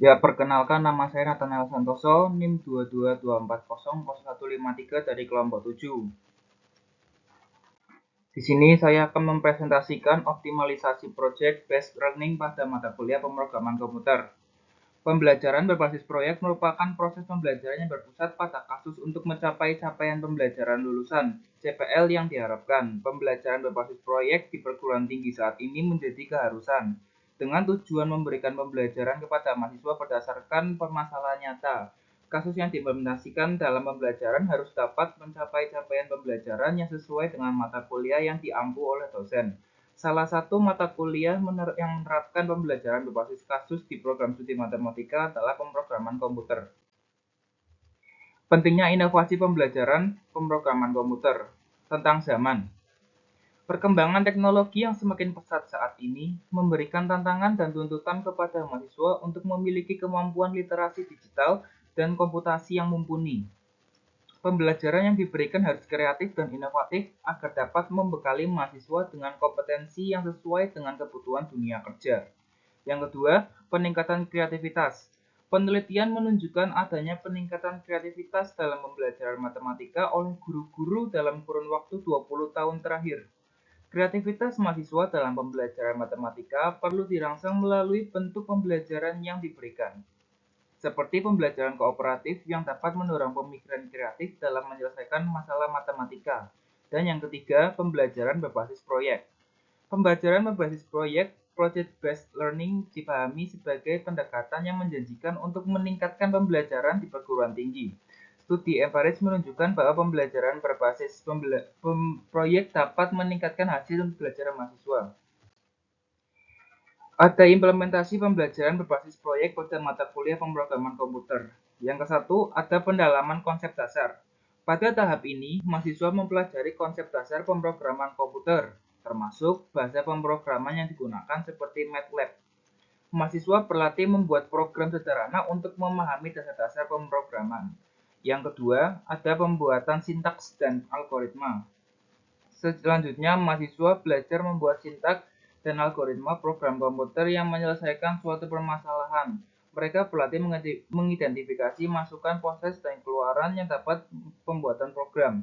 Ya, perkenalkan nama saya Nathanael Santoso, NIM 222400153 dari kelompok 7. Di sini saya akan mempresentasikan optimalisasi project based learning pada mata kuliah pemrograman komputer. Pembelajaran berbasis proyek merupakan proses pembelajaran yang berpusat pada kasus untuk mencapai capaian pembelajaran lulusan (CPL) yang diharapkan. Pembelajaran berbasis proyek di perguruan tinggi saat ini menjadi keharusan, dengan tujuan memberikan pembelajaran kepada mahasiswa berdasarkan permasalahan nyata. Kasus yang diimplementasikan dalam pembelajaran harus dapat mencapai capaian pembelajaran yang sesuai dengan mata kuliah yang diampu oleh dosen. Salah satu mata kuliah yang menerapkan pembelajaran berbasis kasus di program studi matematika adalah pemrograman komputer. Pentingnya inovasi pembelajaran pemrograman komputer tentang zaman. Perkembangan teknologi yang semakin pesat saat ini memberikan tantangan dan tuntutan kepada mahasiswa untuk memiliki kemampuan literasi digital dan komputasi yang mumpuni. Pembelajaran yang diberikan harus kreatif dan inovatif agar dapat membekali mahasiswa dengan kompetensi yang sesuai dengan kebutuhan dunia kerja. Yang kedua, peningkatan kreativitas. Penelitian menunjukkan adanya peningkatan kreativitas dalam pembelajaran matematika oleh guru-guru dalam kurun waktu 20 tahun terakhir. Kreativitas mahasiswa dalam pembelajaran matematika perlu dirangsang melalui bentuk pembelajaran yang diberikan, seperti pembelajaran kooperatif yang dapat mendorong pemikiran kreatif dalam menyelesaikan masalah matematika. Dan yang ketiga, pembelajaran berbasis proyek. Pembelajaran berbasis proyek (project-based learning) dipahami sebagai pendekatan yang menjanjikan untuk meningkatkan pembelajaran di perguruan tinggi. Studi Everest menunjukkan bahwa pembelajaran berbasis proyek dapat meningkatkan hasil pembelajaran mahasiswa. Ada implementasi pembelajaran berbasis proyek pada mata kuliah pemrograman komputer. Yang ke-1, ada pendalaman konsep dasar. Pada tahap ini, mahasiswa mempelajari konsep dasar pemrograman komputer, termasuk bahasa pemrograman yang digunakan seperti MATLAB. Mahasiswa berlatih membuat program sederhana untuk memahami dasar-dasar pemrograman. Yang kedua, ada pembuatan sintaks dan algoritma. Selanjutnya, mahasiswa belajar membuat sintaks dan algoritma program komputer yang menyelesaikan suatu permasalahan. Mereka berlatih mengidentifikasi masukan, proses, dan keluaran yang dapat pembuatan program.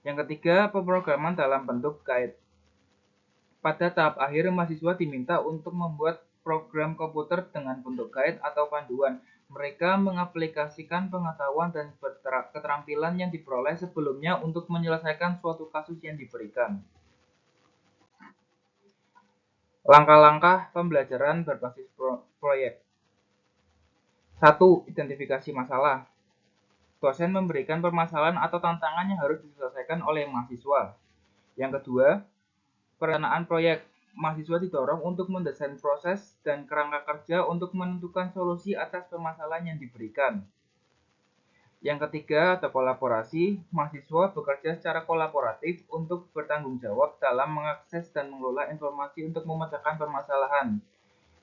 Yang ketiga, pemrograman dalam bentuk guide. Pada tahap akhir, mahasiswa diminta untuk membuat program komputer dengan bentuk guide atau panduan. Mereka mengaplikasikan pengetahuan dan keterampilan yang diperoleh sebelumnya untuk menyelesaikan suatu kasus yang diberikan. Langkah-langkah pembelajaran berbasis proyek. 1. Identifikasi masalah. Dosen memberikan permasalahan atau tantangan yang harus diselesaikan oleh mahasiswa. Yang kedua, perencanaan proyek. Mahasiswa didorong untuk mendesain proses dan kerangka kerja untuk menentukan solusi atas permasalahan yang diberikan. Yang ketiga, ada kolaborasi. Mahasiswa bekerja secara kolaboratif untuk bertanggung jawab dalam mengakses dan mengelola informasi untuk memecahkan permasalahan.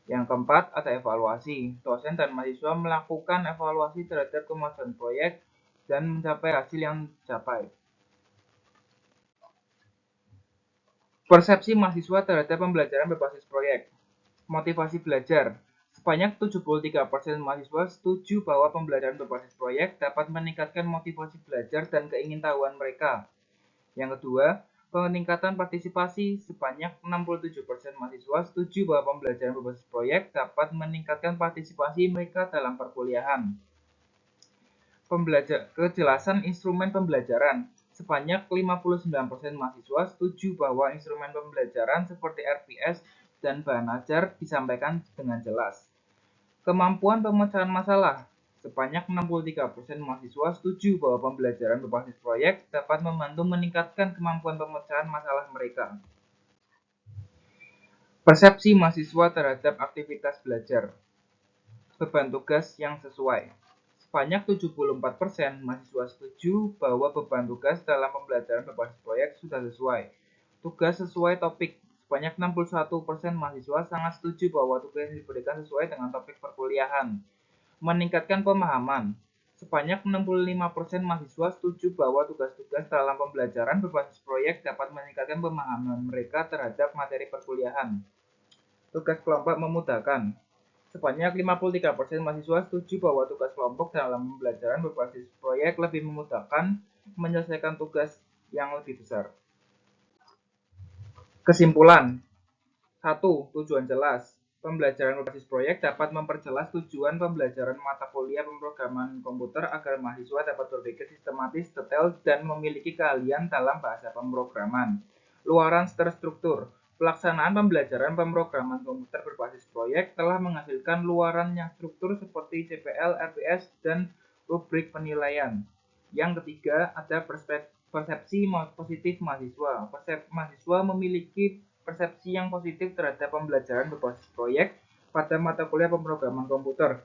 Yang keempat, ada evaluasi. Dosen dan mahasiswa melakukan evaluasi terhadap kemajuan proyek dan mencapai hasil yang dicapai. Persepsi mahasiswa terhadap pembelajaran berbasis proyek. Motivasi belajar. Sebanyak 73% mahasiswa setuju bahwa pembelajaran berbasis proyek dapat meningkatkan motivasi belajar dan keingintahuan mereka. Yang kedua, peningkatan partisipasi. Sebanyak 67% mahasiswa setuju bahwa pembelajaran berbasis proyek dapat meningkatkan partisipasi mereka dalam perkuliahan. Kejelasan instrumen pembelajaran. Sebanyak 59% mahasiswa setuju bahwa instrumen pembelajaran seperti RPS dan bahan ajar disampaikan dengan jelas. Kemampuan pemecahan masalah. Sebanyak 63% mahasiswa setuju bahwa pembelajaran berbasis proyek dapat membantu meningkatkan kemampuan pemecahan masalah mereka. Persepsi mahasiswa terhadap aktivitas belajar. Beban tugas yang sesuai. Sebanyak 74% mahasiswa setuju bahwa beban tugas dalam pembelajaran berbasis proyek sudah sesuai. Tugas sesuai topik. Sebanyak 61% mahasiswa sangat setuju bahwa tugas yang diberikan sesuai dengan topik perkuliahan. Meningkatkan pemahaman. Sebanyak 65% mahasiswa setuju bahwa tugas-tugas dalam pembelajaran berbasis proyek dapat meningkatkan pemahaman mereka terhadap materi perkuliahan. Tugas kelompok memudahkan. Sebanyak 53% mahasiswa setuju bahwa tugas kelompok dalam pembelajaran berbasis proyek lebih memudahkan menyelesaikan tugas yang lebih besar. Kesimpulan. 1. Tujuan jelas. Pembelajaran berbasis proyek dapat memperjelas tujuan pembelajaran mata kuliah pemrograman komputer agar mahasiswa dapat berpikir sistematis, detail, dan memiliki keahlian dalam bahasa pemrograman. Luaran terstruktur. Pelaksanaan pembelajaran pemrograman komputer berbasis proyek telah menghasilkan luaran yang struktur seperti CPL, RPS, dan rubrik penilaian. Yang ketiga, ada persepsi positif mahasiswa. Mahasiswa memiliki persepsi yang positif terhadap pembelajaran berbasis proyek pada mata kuliah pemrograman komputer,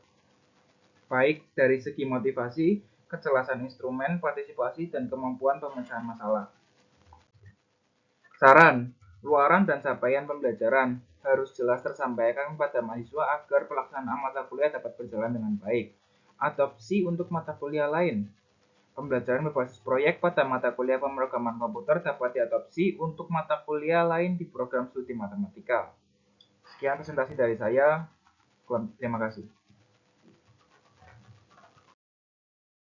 baik dari segi motivasi, kejelasan instrumen, partisipasi, dan kemampuan pemecahan masalah. Saran, luaran dan capaian pembelajaran harus jelas tersampaikan kepada mahasiswa agar pelaksanaan mata kuliah dapat berjalan dengan baik. Adopsi untuk mata kuliah lain. Pembelajaran berbasis proyek pada mata kuliah pemrograman komputer dapat diadopsi untuk mata kuliah lain di program studi matematika. Sekian presentasi dari saya. Terima kasih.